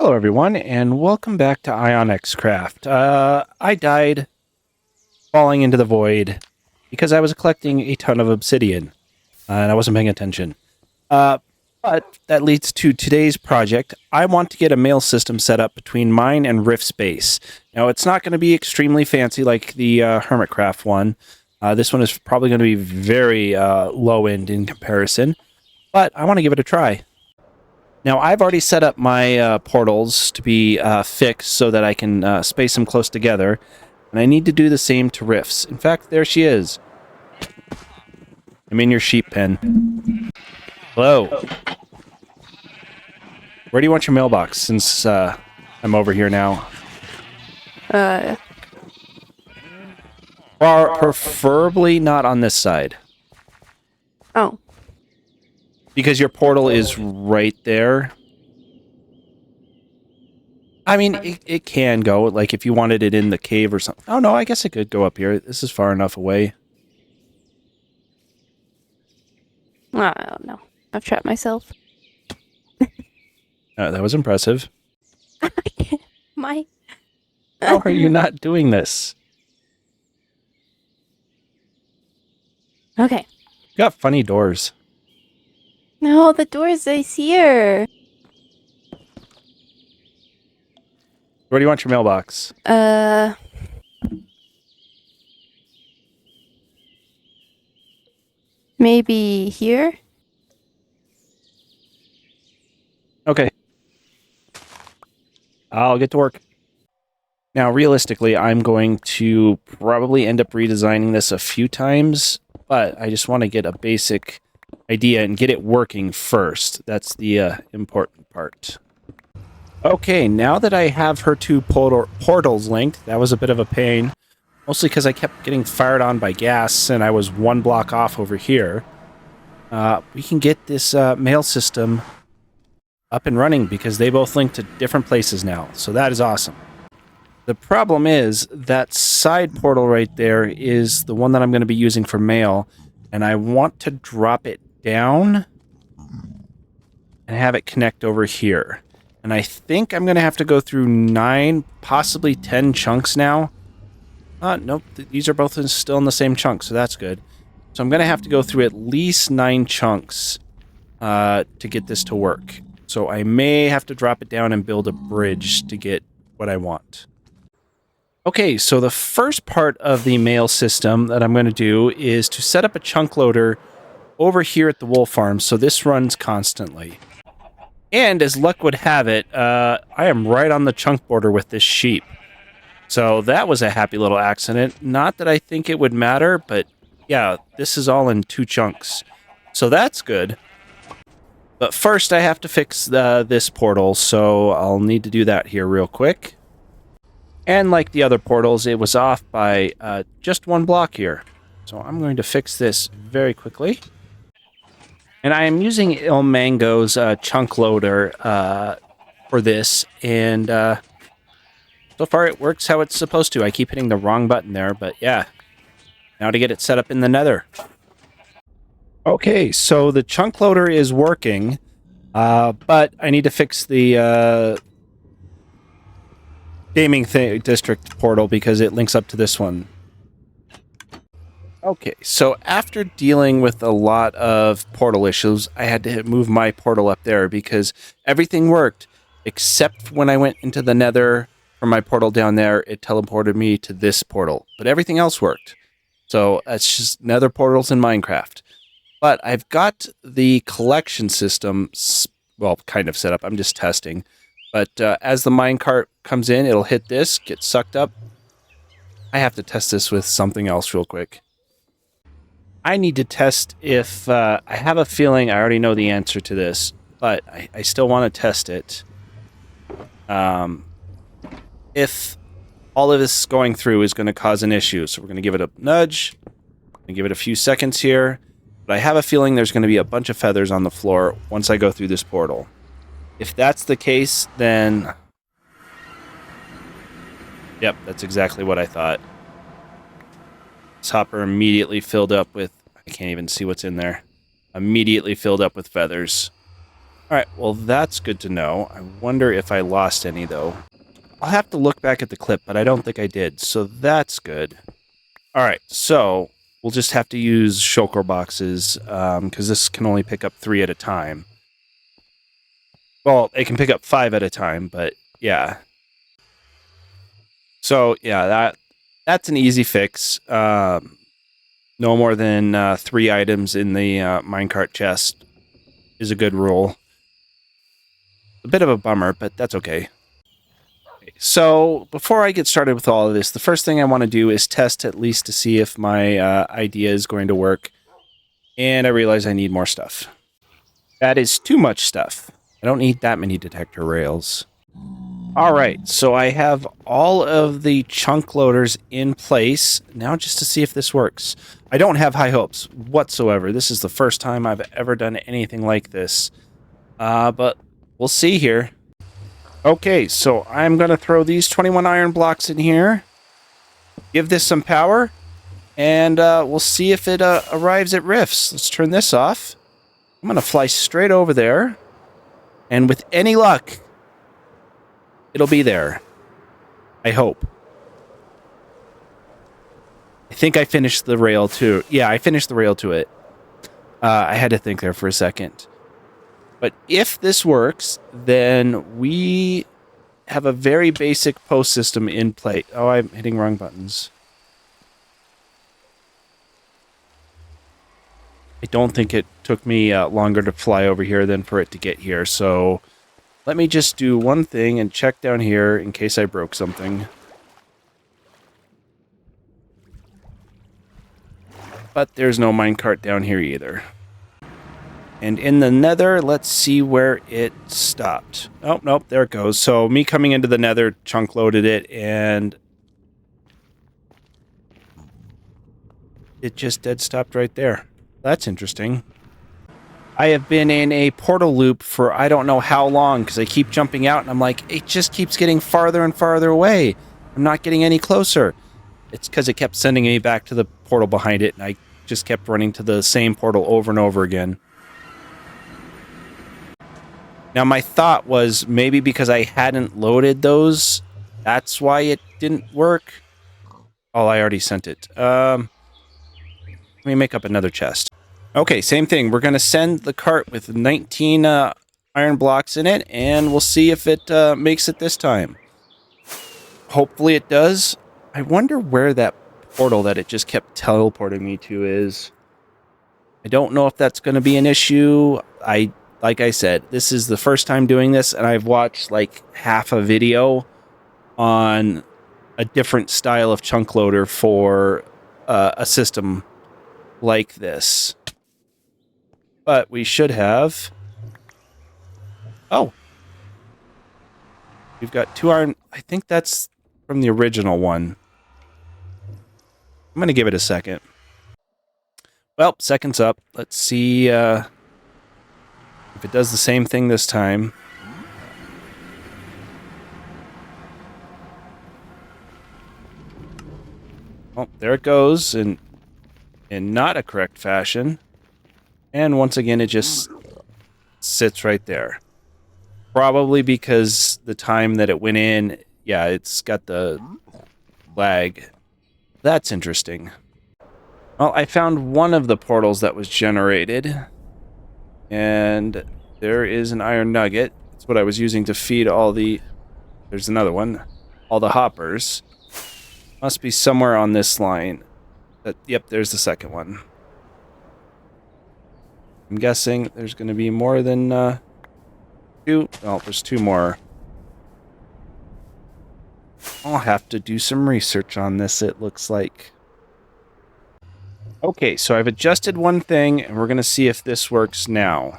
Hello, everyone, and welcome back to IonXcraft. I died falling into the void because I was collecting a ton of obsidian, and I wasn't paying attention. But that leads to today's project. I want to get a mail system set up between mine and Rift's base. Now, it's not going to be extremely fancy like the Hermitcraft one. This one is probably going to be very low-end in comparison, but I want to give it a try. Now, I've already set up my portals to be fixed so that I can space them close together, and I need to do the same to Rifts. In fact, there she is. I'm in your sheep pen. Hello. Where do you want your mailbox, since I'm over here now? Or preferably not on this side. Oh. Because your portal is right there. I mean, it can go, like, if you wanted it in the cave or something. Oh, no, I guess it could go up here. This is far enough away. I don't know. I've trapped myself. That was impressive. My... How are you not doing this? Okay. You got funny doors. No, the door is here. Where do you want your mailbox? Maybe here? Okay. I'll get to work. Now, realistically, I'm going to probably end up redesigning this a few times, but I just want to get a basic idea and get it working first. That's the important part. Okay, now that I have her two portals linked, that was a bit of a pain, mostly because I kept getting fired on by gas and I was one block off over here. We can get this mail system up and running because they both link to different places now, so that is awesome. The problem is that side portal right there is the one that I'm going to be using for mail, and I want to drop it down and have it connect over here. And I think I'm going to have to go through 9, possibly 10 chunks now. Nope, these are both still in the same chunk, so that's good. So I'm going to have to go through at least 9 chunks to get this to work. So I may have to drop it down and build a bridge to get what I want. Okay, so the first part of the mail system that I'm going to do is to set up a chunk loader over here at the wool farm, so this runs constantly. And as luck would have it, I am right on the chunk border with this sheep. So that was a happy little accident. Not that I think it would matter, but yeah, this is all in 2 chunks. So that's good. But first I have to fix this portal, so I'll need to do that here real quick. And like the other portals, it was off by just 1 block here. So I'm going to fix this very quickly. And I am using Il Mango's chunk loader for this, and so far it works how it's supposed to. I keep hitting the wrong button there, but yeah. Now to get it set up in the nether. Okay, so the chunk loader is working, but I need to fix the gaming district portal because it links up to this one. Okay, so after dealing with a lot of portal issues, I had to move my portal up there because everything worked, except when I went into the nether from my portal down there, it teleported me to this portal. But everything else worked. So it's just nether portals in Minecraft. But I've got the collection system, well, kind of set up. I'm just testing. But as the minecart comes in, it'll hit this, get sucked up. I have to test this with something else real quick. I need to test if, I have a feeling I already know the answer to this, but I still want to test it. If all of this going through is going to cause an issue. So we're going to give it a nudge, and give it a few seconds here. But I have a feeling there's going to be a bunch of feathers on the floor once I go through this portal. If that's the case, then... Yep, that's exactly what I thought. This hopper immediately filled up with... I can't even see what's in there. Immediately filled up with feathers. All right, well, that's good to know. I wonder if I lost any, though. I'll have to look back at the clip, but I don't think I did, so that's good. All right, so we'll just have to use shulker boxes, because this can only pick up 3 at a time. Well, it can pick up 5 at a time, but yeah. So, yeah, that's an easy fix. No more than 3 items in the minecart chest is a good rule. A bit of a bummer, but that's okay. So before I get started with all of this, the first thing I want to do is test at least to see if my idea is going to work. And I realize I need more stuff. That is too much stuff. I don't need that many detector rails. All right, so I have all of the chunk loaders in place. Now just to see if this works. I don't have high hopes whatsoever. This is the first time I've ever done anything like this. But we'll see here. Okay, so I'm going to throw these 21 iron blocks in here. Give this some power. And we'll see if it arrives at rifts. Let's turn this off. I'm going to fly straight over there. And with any luck, it'll be there. I hope. I think I finished the rail too. Yeah, I finished the rail to it. I had to think there for a second. But if this works, then we have a very basic post system in play. Oh, I'm hitting wrong buttons. I don't think it took me longer to fly over here than for it to get here. So let me just do one thing and check down here in case I broke something. But there's no minecart down here either. And in the nether, let's see where it stopped. Oh, nope, there it goes. So me coming into the nether chunk loaded it, and it just dead stopped right there. That's interesting. I have been in a portal loop for I don't know how long, because I keep jumping out, and I'm like, it just keeps getting farther and farther away. I'm not getting any closer. It's because it kept sending me back to the portal behind it, and I just kept running to the same portal over and over again. Now, my thought was maybe because I hadn't loaded those, that's why it didn't work. Oh, I already sent it. Let me make up another chest. Okay, same thing. We're going to send the cart with 19 iron blocks in it, and we'll see if it makes it this time. Hopefully it does. I wonder where that portal that it just kept teleporting me to is. I don't know if that's going to be an issue. Like I said, this is the first time doing this, and I've watched like half a video on a different style of chunk loader for a system like this. But we should have... Oh. We've got 2 iron... I think that's from the original one. I'm going to give it a second. Well, second's up. Let's see... if it does the same thing this time. Oh, there it goes in not a correct fashion. And once again, it just sits right there. Probably because the time that it went in, yeah, it's got the lag. That's interesting. Well, I found one of the portals that was generated. And there is an iron nugget. That's what I was using to feed all the... There's another one. All the hoppers. Must be somewhere on this line. Yep, there's the second one. I'm guessing there's going to be more than 2. Well, there's 2 more. I'll have to do some research on this, it looks like. Okay, so I've adjusted one thing, and we're going to see if this works now.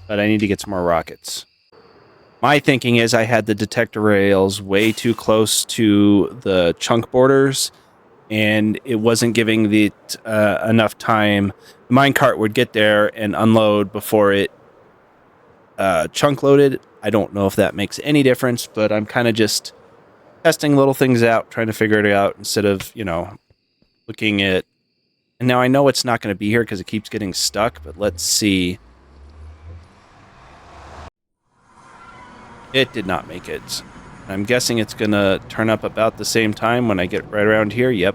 But I need to get some more rockets. My thinking is I had the detector rails way too close to the chunk borders, and it wasn't giving the enough time. The minecart would get there and unload before it chunk loaded. I don't know if that makes any difference, but I'm kind of just testing little things out, trying to figure it out instead of, you know, looking at... And now I know it's not going to be here because it keeps getting stuck, but let's see. It did not make it. I'm guessing it's going to turn up about the same time when I get right around here. Yep.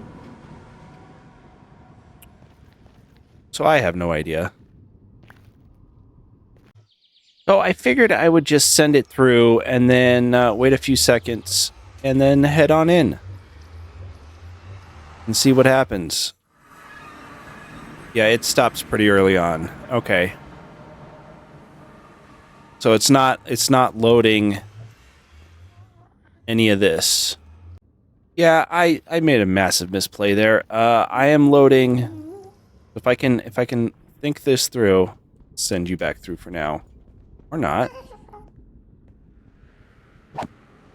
So I have no idea. So I figured I would just send it through and then wait a few seconds and then head on in and see what happens. Yeah, it stops pretty early on. Okay. So it's not loading any of this. Yeah, I made a massive misplay there. I am loading. If I can think this through, send you back through for now. Or not.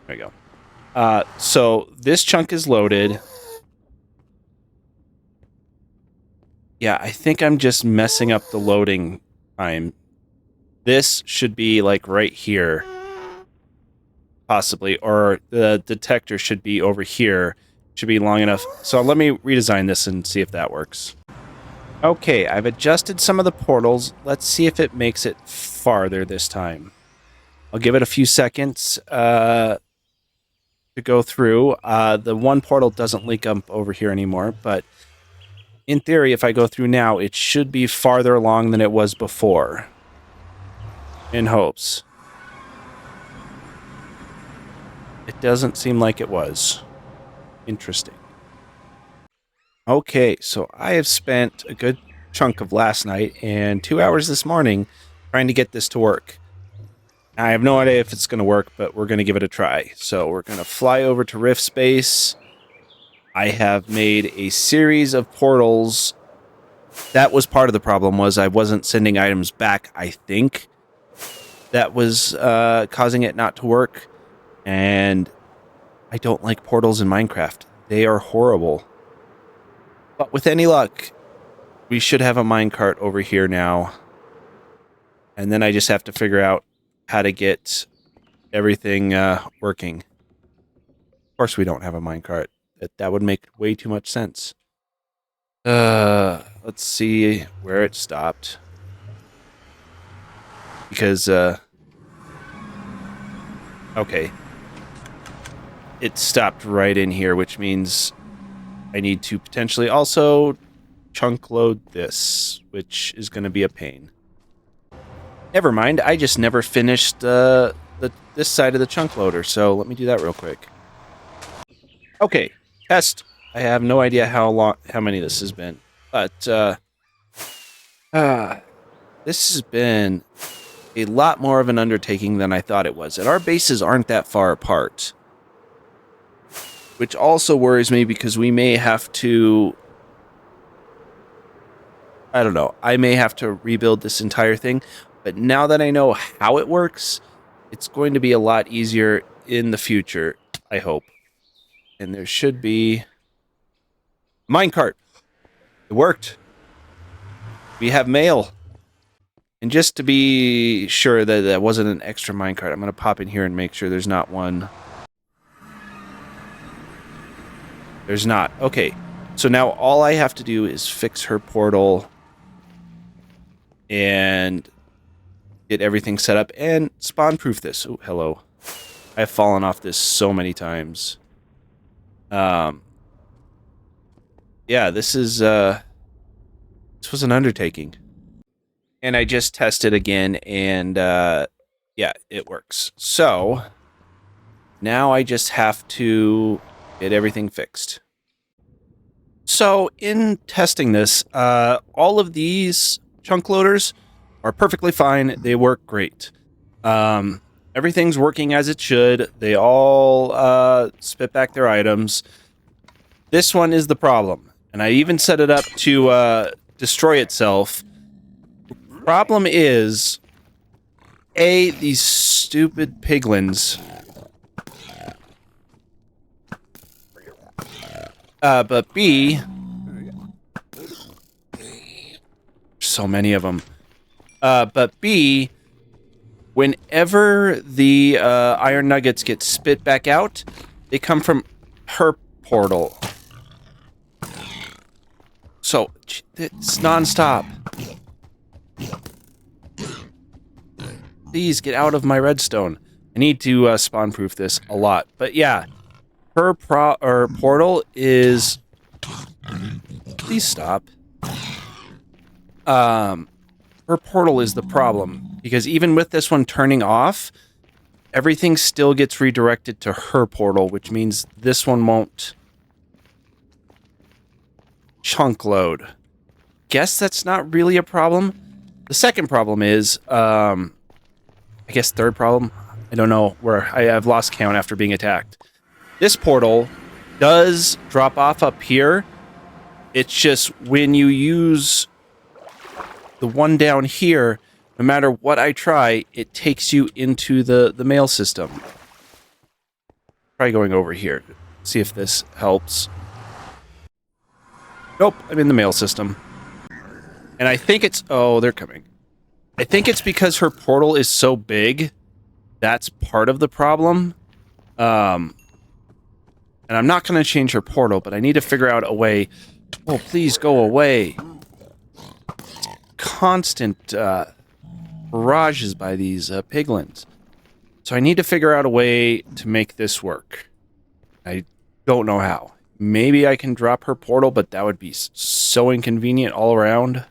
There you go. So this chunk is loaded. Yeah, I think I'm just messing up the loading time. This should be like right here. Possibly. Or the detector should be over here. Should be long enough. So let me redesign this and see if that works. Okay, I've adjusted some of the portals. Let's see if it makes it farther this time. I'll give it a few seconds to go through. The one portal doesn't link up over here anymore, but in theory, if I go through now, it should be farther along than it was before. In hopes. It doesn't seem like it was. Interesting. Okay, so I have spent a good chunk of last night and 2 hours this morning trying to get this to work. I have no idea if it's going to work, but we're going to give it a try. So we're going to fly over to Rift Space. I have made a series of portals. That was part of the problem, was I wasn't sending items back, I think. That was causing it not to work. And I don't like portals in Minecraft. They are horrible. But with any luck, we should have a minecart over here now. And then I just have to figure out how to get everything working. Of course we don't have a minecart. That would make way too much sense. Let's see where it stopped. Because, okay. It stopped right in here, which means I need to potentially also chunk load this, which is going to be a pain. Never mind, I just never finished this side of the chunk loader, so let me do that real quick. Okay, test. I have no idea how many this has been, but this has been a lot more of an undertaking than I thought it was, and our bases aren't that far apart. Which also worries me because we may have to... I don't know. I may have to rebuild this entire thing. But now that I know how it works, it's going to be a lot easier in the future, I hope. And there should be... minecart! It worked! We have mail! And just to be sure that that wasn't an extra minecart, I'm going to pop in here and make sure there's not one... There's not. Okay. So now all I have to do is fix her portal and get everything set up and spawn-proof this. Oh, hello. I've fallen off this so many times. Yeah, this is, this was an undertaking. And I just tested again and, yeah, it works. So, now I just have to get everything fixed. So, in testing this, all of these chunk loaders are perfectly fine. They work great. Everything's working as it should. They all spit back their items. This one is the problem. And I even set it up to destroy itself. The problem is, A, these stupid piglins... but B, so many of them. But B, whenever the iron nuggets get spit back out, they come from her portal. So it's nonstop. Please get out of my redstone. I need to spawn-proof this a lot. But yeah, her portal is... Please stop. Her portal is the problem, because even with this one turning off, everything still gets redirected to her portal, which means this one won't chunk load. Guess that's not really a problem. The second problem is, I guess third problem, I don't know, where I've lost count after being attacked. This portal does drop off up here. It's just when you use the one down here, no matter what I try, it takes you into the mail system. Try going over here. See if this helps. Nope, I'm in the mail system. And I think it's... Oh, they're coming. I think it's because her portal is so big. That's part of the problem. And I'm not going to change her portal, but I need to figure out a way... Oh, please go away. Constant barrages by these piglins. So I need to figure out a way to make this work. I don't know how. Maybe I can drop her portal, but that would be so inconvenient all around.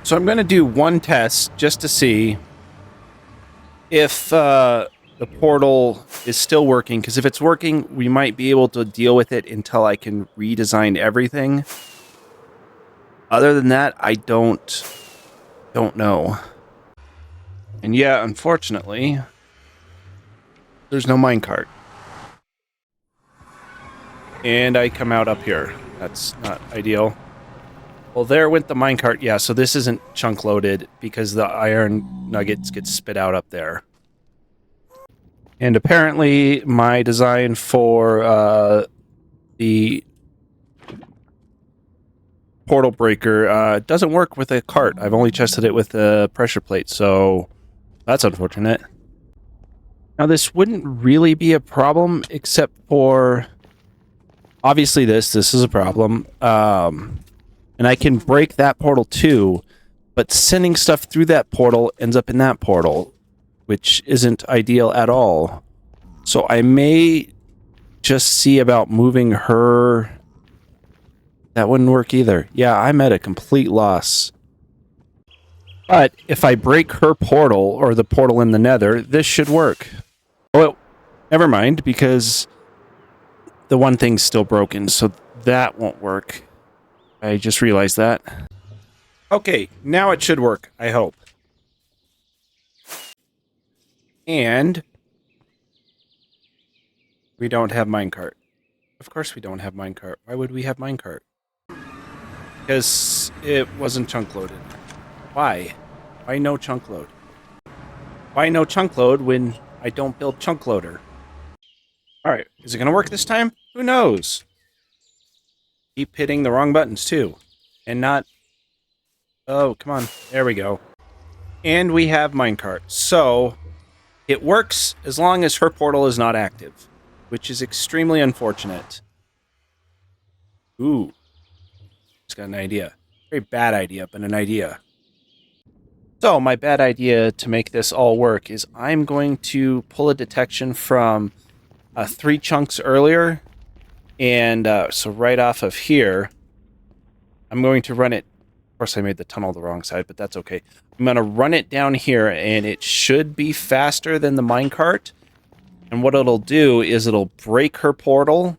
So I'm going to do one test just to see if the portal is still working, because if it's working, we might be able to deal with it until I can redesign everything. Other than that, I don't know. And yeah, unfortunately, there's no minecart. And I come out up here. That's not ideal. Well, there went the minecart. Yeah, so this isn't chunk loaded because the iron nuggets get spit out up there. And apparently my design for the portal breaker doesn't work with a cart. I've only tested it with a pressure plate, so that's unfortunate. Now, this wouldn't really be a problem except for... Obviously, this is a problem. And I can break that portal too, but sending stuff through that portal ends up in that portal, which isn't ideal at all. So I may just see about moving her. That wouldn't work either. Yeah, I'm at a complete loss. But if I break her portal, or the portal in the nether, this should work. Oh, never mind, because the one thing's still broken, so that won't work. I just realized that. Okay, now it should work, I hope. And we don't have minecart. Of course we don't have minecart. Why would we have minecart? Because it wasn't chunk loaded. Why? Why no chunk load? Why no chunk load when I don't build chunk loader? Alright, is it going to work this time? Who knows? Keep hitting the wrong buttons too. And not... Oh, come on. There we go. And we have minecart. So, it works as long as her portal is not active, which is extremely unfortunate. Ooh. Just got an idea. Very bad idea, but an idea. So, my bad idea to make this all work is I'm going to pull a detection from 3 chunks earlier. And so right off of here, I'm going to run it. Of course, I made the tunnel the wrong side, but that's okay. I'm going to run it down here, and it should be faster than the minecart. And what it'll do is it'll break her portal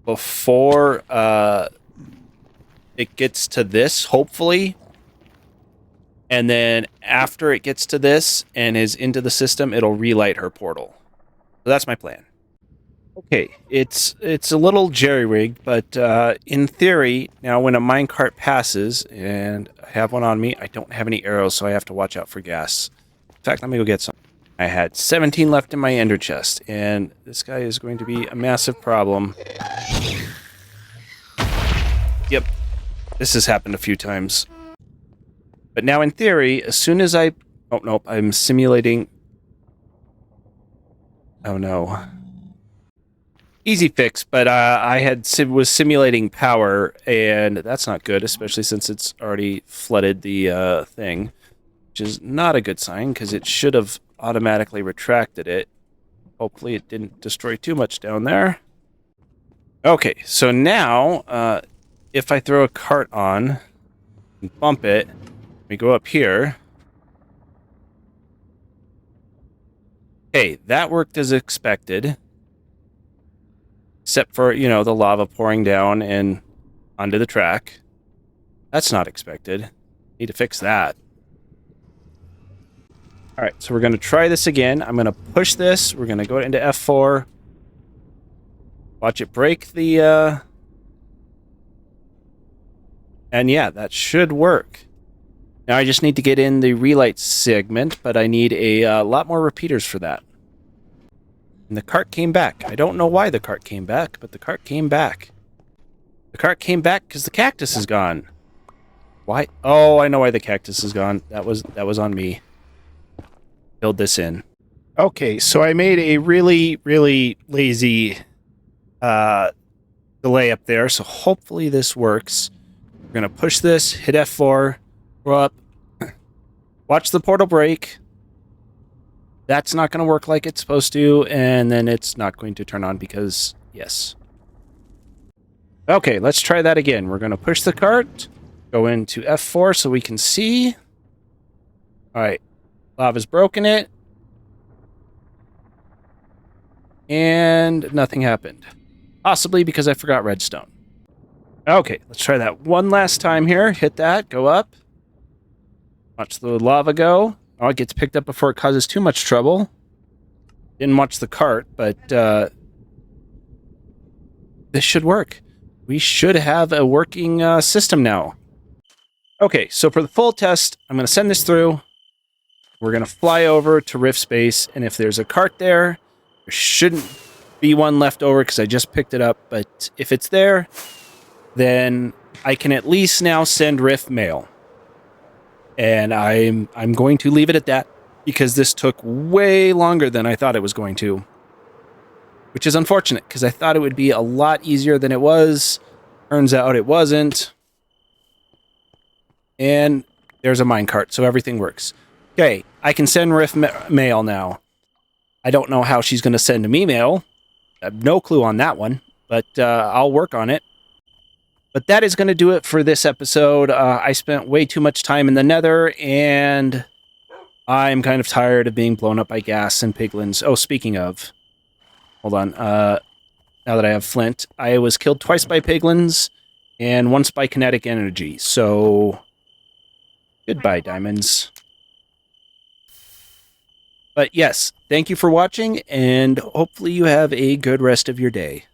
before it gets to this, hopefully. And then after it gets to this and is into the system, it'll relight her portal. So that's my plan. Okay, it's a little jerry-rigged, but in theory, now when a minecart passes, and I have one on me, I don't have any arrows, so I have to watch out for gas. In fact, let me go get some. I had 17 left in my ender chest, and this guy is going to be a massive problem. Yep, this has happened a few times. But now in theory, as soon as I... Oh, nope, I'm simulating... Oh, no. Easy fix, but I was simulating power, and that's not good, especially since it's already flooded the thing, which is not a good sign, because it should have automatically retracted it. Hopefully it didn't destroy too much down there. Okay, so now, if I throw a cart on and bump it, we go up here. Okay, that worked as expected. Except for, you know, the lava pouring down and onto the track. That's not expected. Need to fix that. Alright, so we're going to try this again. I'm going to push this. We're going to go into F4. Watch it break the... And yeah, that should work. Now I just need to get in the relight segment, but I need a lot more repeaters for that. And the cart came back. I don't know why the cart came back, but the cart came back. The cart came back because the cactus is gone. Why? Oh, I know why the cactus is gone. That was on me. Build this in. Okay, so I made a really, really lazy delay up there, so hopefully this works. We're going to push this, hit F4, go up, watch the portal break. That's not going to work like it's supposed to, and then it's not going to turn on because, yes. Okay, let's try that again. We're going to push the cart, go into F4 so we can see. Alright, lava's broken it. And nothing happened. Possibly because I forgot redstone. Okay, let's try that one last time here. Hit that, go up. Watch the lava go. Oh, it gets picked up before it causes too much trouble. Didn't watch the cart, but this should work. We should have a working system now. Okay, so for the full test, I'm going to send this through. We're going to fly over to Rift Space, and if there's a cart there, there shouldn't be one left over because I just picked it up, but if it's there, then I can at least now send Rift mail. And I'm going to leave it at that because this took way longer than I thought it was going to. Which is unfortunate because I thought it would be a lot easier than it was. Turns out it wasn't. And there's a minecart, so everything works. Okay, I can send Rift mail now. I don't know how she's going to send me mail. I have no clue on that one, but I'll work on it. But that is going to do it for this episode. I spent way too much time in the nether, and I'm kind of tired of being blown up by gas and piglins. Oh, speaking of... Hold on. Now that I have flint, I was killed twice by piglins, and once by kinetic energy, so... Goodbye, diamonds. But yes, thank you for watching, and hopefully you have a good rest of your day.